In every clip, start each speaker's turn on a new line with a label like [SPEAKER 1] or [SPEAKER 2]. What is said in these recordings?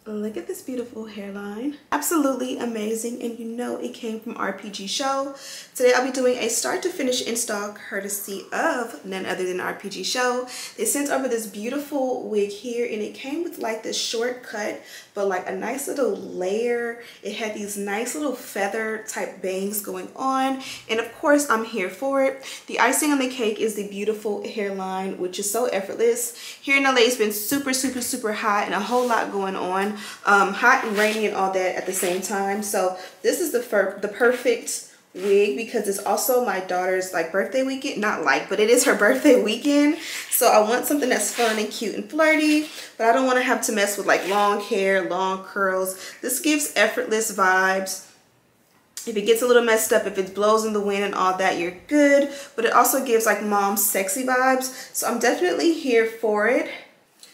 [SPEAKER 1] Look at this beautiful hairline. Absolutely amazing, and you know it came from Rpgshow. Today I'll be doing a start to finish install courtesy of none other than Rpgshow. They sent over this beautiful wig here, and it came with like this short cut, but like a nice little layer. It had these nice little feather type bangs going on, and of course I'm here for it. The icing on the cake is the beautiful hairline, which is so effortless. Here in LA it's been super hot and a whole lot going on. Hot and rainy and all that at the same time. So this is the perfect wig because it's also my daughter's like birthday weekend. Not like, but it is her birthday weekend. So I want something that's fun and cute and flirty, but I don't want to have to mess with like long hair, long curls. This gives effortless vibes. If it gets a little messed up, if it blows in the wind and all that, you're good. But it also gives like mom sexy vibes. So I'm definitely here for it.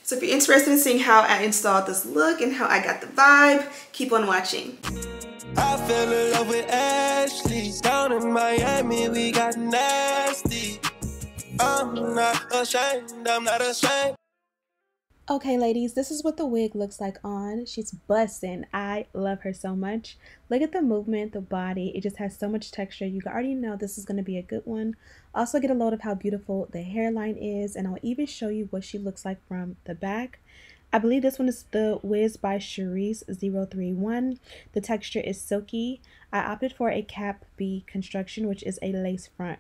[SPEAKER 1] So if you're interested in seeing how I installed this look and how I got the vibe, keep on watching.
[SPEAKER 2] I fell in love with Ashley. Down in Miami, we got nasty. I'm not ashamed.
[SPEAKER 3] Okay, ladies, this is what the wig looks like on. She's busting. I love her so much. Look at the movement, the body. It just has so much texture. You already know this is going to be a good one. Also get a load of how beautiful the hairline is, and I'll even show you what she looks like from the back. I believe this one is the Wiz by Charisse 031. The texture is silky. I opted for a capB construction, which is a lace front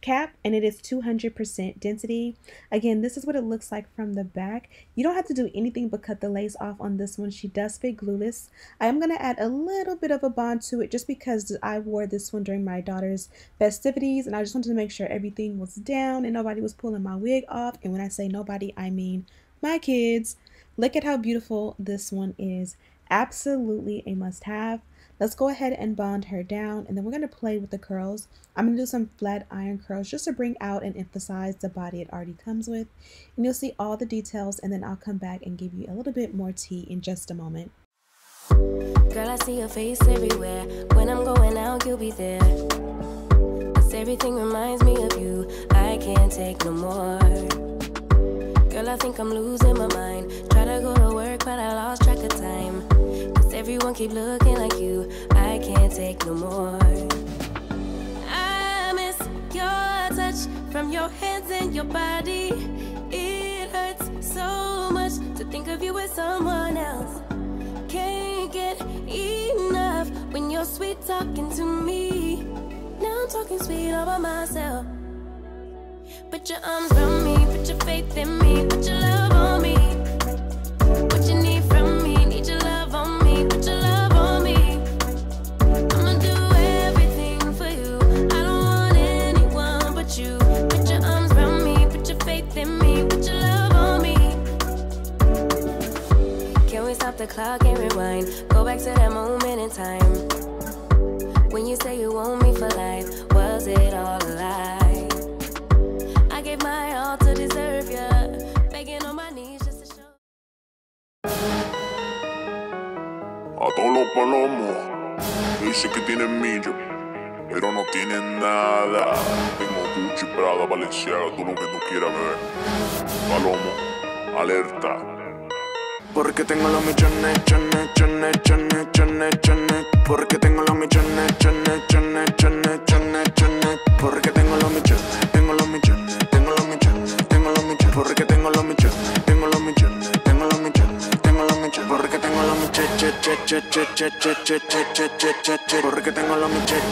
[SPEAKER 3] cap, and it is 200% density. Again, this is what it looks like from the back. You don't have to do anything but cut the lace off on this one. She does fit glueless. I am going to add a little bit of a bond to it just because I wore this one during my daughter's festivities, and I just wanted to make sure everything was down and nobody was pulling my wig off. And when I say nobody, I mean my kids. Look at how beautiful this one is. Absolutely a must-have. Let's go ahead and bond her down, and then we're going to play with the curls. I'm going to do some flat iron curls just to bring out and emphasize the body it already comes with. And you'll see all the details, and then I'll come back and give you a little bit more tea in just a moment.
[SPEAKER 4] Girl, I see your face everywhere. When I'm going out, you'll be there. 'Cause everything reminds me of you. I can't take no more. Girl, I think I'm losing my mind. Try to go to work, but I lost track of time. Everyone keep looking like you. I can't take no more. I miss your touch from your hands and your body. It hurts so much to think of you as someone else. Can't get enough when you're sweet talking to me. Now I'm talking sweet all by myself. Put your arms around me, put your faith in me, put your love on me. What you need from me, need your love on me. Put your love on me. I'ma do everything for you. I don't want anyone but you. Put your arms around me, put your faith in me, put your love on me. Can we stop the clock and rewind? Go back to that moment in time when you say you want me for life. Was it all a lie? I gave my all to deserve you, begging on my knees just to show.
[SPEAKER 5] A todos los palomos dicen que tienen millo, pero no tienen nada. Tengo Gucci, Prada, Balenciaga, todo lo que tú quieras ver. Palomo, alerta.
[SPEAKER 2] Porque tengo los millones, chones, chones, chones, chones, chones. Porque tengo los millones, chones, chones, chones, chones, chones. Porque tengo los millones, tengo los millones, tengo los millones, tengo los millones. Porque tengo los millones, tengo los millones, tengo los millones, tengo los millones. Porque tengo los millones, porque tengo los millones.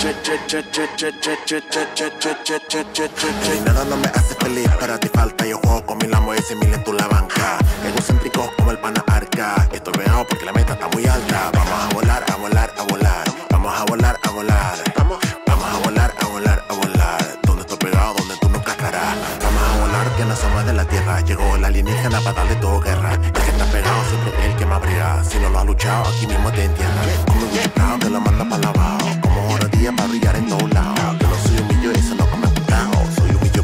[SPEAKER 6] Nada no me hace feliz, pero a ti falta. Yo juego con mil amos y 100.000 en tu la banca. Egocéntrico como el pana arca. Estoy pegado porque la meta está muy alta. Vamos a volar, a volar, a volar. Vamos a volar, a volar. Vamos a volar, a volar, a volar. Donde estoy pegado, donde tú no cascarás. Vamos a volar, que no somos de la tierra. Llegó la alienígena para darle todo guerra. El que está pegado siempre es el que más brilla. Si no lo ha luchado, aquí mismo te entierra. Como un chiflado que lo manda para lavado. Como hora día para brillar en todos lados. Que no soy un millo, eso no come putado. Soy un millo,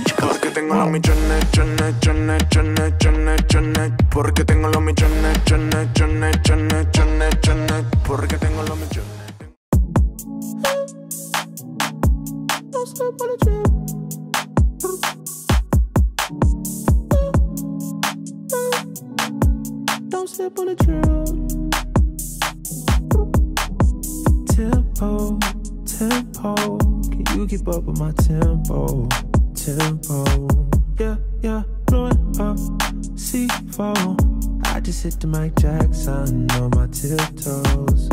[SPEAKER 6] chico.
[SPEAKER 2] Porque tengo los millones, chones, chones, chones, chones, chones. Porque tengo los millones, chones, chones, chones, chones, chones. Porque tengo los millones.
[SPEAKER 7] Don't slip on the trail. Tempo, tempo. Can you keep up with my tempo? Tempo. Yeah, yeah, blowing up, C4. I just hit the Mike Jackson on my tiptoes.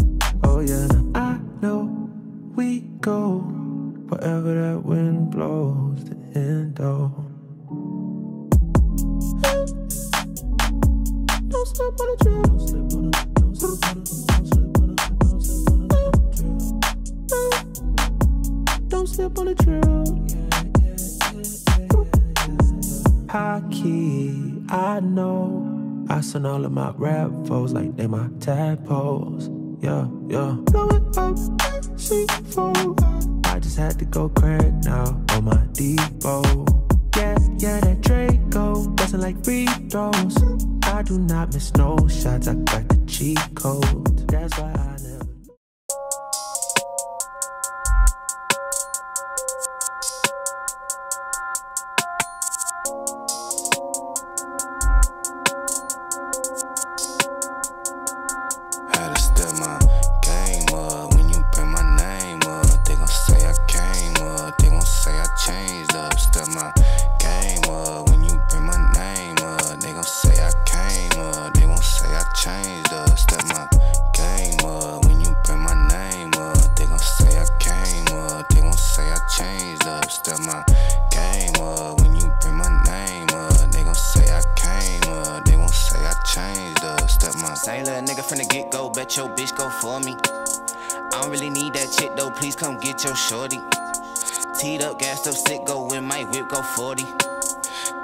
[SPEAKER 7] Oh yeah, I know we go wherever that wind blows. The endo. Don't slip on the trail. Don't slip on the. Don't slip on the. Don't slip on the. Don't slip on the. Don't slip on the trail. High key, I know. I send all of my rap foes like they my tadpoles. Yeah, yeah. Blowing up, C4. I just had to go crack now on my Depot. Yeah, yeah, that Draco bustin' like free throws. I do not miss no shots. I got the cheat code. That's why I never.
[SPEAKER 8] Your bitch go for me. I don't really need that chick though, please come get your shorty. Teed up, gassed up, sick, go with my whip, go 40.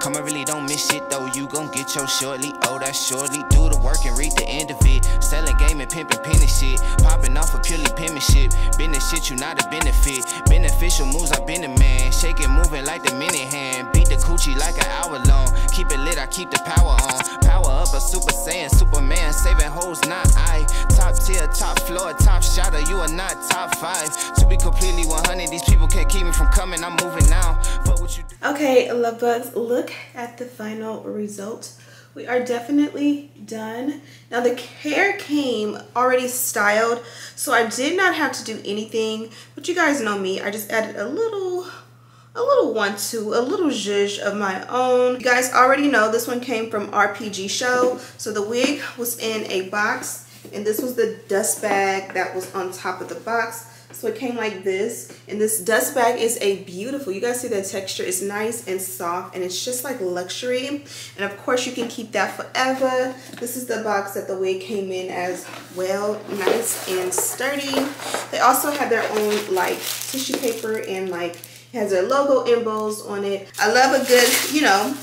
[SPEAKER 8] Come, I really don't miss shit though, you gon' get your shortly. Oh, that's shortly, do the work and read the end of it. Selling game and pimpin' penny shit. Popping off of purely penmanship. Business shit, you not a benefit. Beneficial moves, I been a man. Shaking, moving like the minute hand. Beat the coochie like an hour long. Keep it lit, I keep the power on. Power up a Super Saiyan, Superman. Saving hoes, not I. Top tier, top floor, top shotter. You are not top 5. To be completely 100, these people can't keep me from coming. I'm moving now. Fuck what you do.
[SPEAKER 1] Okay, love bugs, look at the final result. We are definitely done. Now the hair came already styled, so I did not have to do anything, but you guys know me, I just added a little one-two, a little zhuzh of my own. You guys already know this one came from Rpgshow. So the wig was in a box, and this was the dust bag that was on top of the box. So it came like this, and this dust bag is a beautiful, you guys see the texture is nice and soft, and it's just like luxury. And of course you can keep that forever. This is the box that the wig came in as well, nice and sturdy. They also have their own like tissue paper, and like it has their logo embossed on it. I love a good, you know,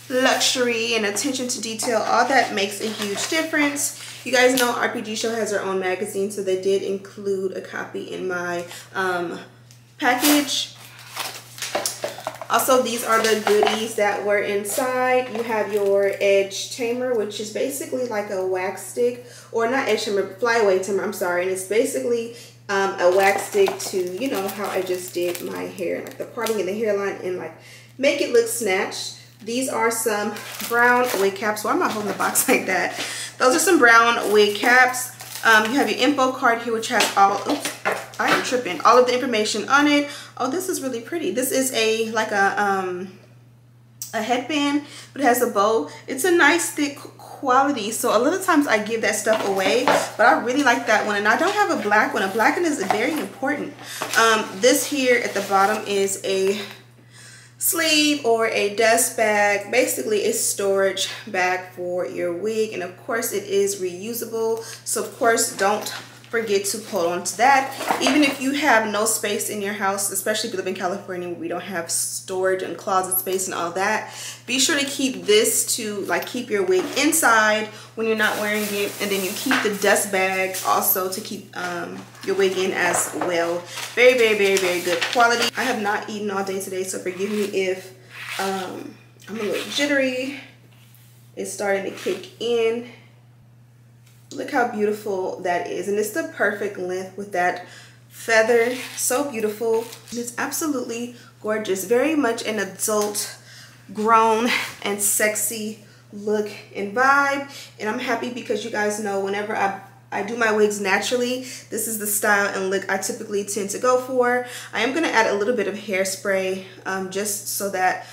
[SPEAKER 1] luxury and attention to detail. All that makes a huge difference. You guys know Rpgshow has their own magazine, so they did include a copy in my package. Also, these are the goodies that were inside. You have your edge tamer, which is basically like a wax stick, or not edge tamer, flyaway tamer, I'm sorry. And it's basically a wax stick to, you know, how I just did my hair, like the parting in the hairline, and like make it look snatched. These are some brown wig caps. Why am I holding the box like that? Those are some brown wig caps. You have your info card here, which has all, oops, I am tripping, all of the information on it. Oh, this is really pretty. This is a like a headband, but it has a bow. It's a nice thick quality, so a lot of times I give that stuff away, but I really like that one. And I don't have a black one. A black one is very important. This here at the bottom is a sleeve or a dust bag, basically a storage bag for your wig, and of course it is reusable, so of course don't forget to hold on to that. Even if you have no space in your house, especially if you live in California where we don't have storage and closet space and all that, be sure to keep this to like keep your wig inside when you're not wearing it, and then you keep the dust bag also to keep your wig in as well. Very, very, very, very good quality. I have not eaten all day today, so forgive me if I'm a little jittery. It's starting to kick in. Look how beautiful that is, and it's the perfect length with that feather. So beautiful, and it's absolutely gorgeous. Very much an adult, grown, and sexy look and vibe. And I'm happy because you guys know whenever I do my wigs naturally, this is the style and look I typically tend to go for. I am going to add a little bit of hairspray just so that,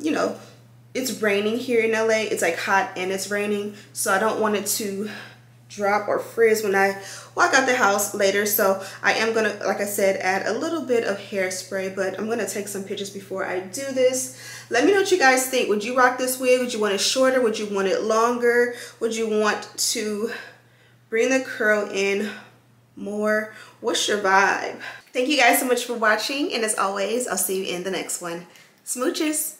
[SPEAKER 1] you know, it's raining here in LA. It's like hot and it's raining, so I don't want it to drop or frizz when I walk out the house later. So I am going to, like I said, add a little bit of hairspray, but I'm going to take some pictures before I do this. Let me know what you guys think. Would you rock this wig? Would you want it shorter? Would you want it longer? Would you want to bring the curl in more? What's your vibe? Thank you guys so much for watching, and as always, I'll see you in the next one. Smooches.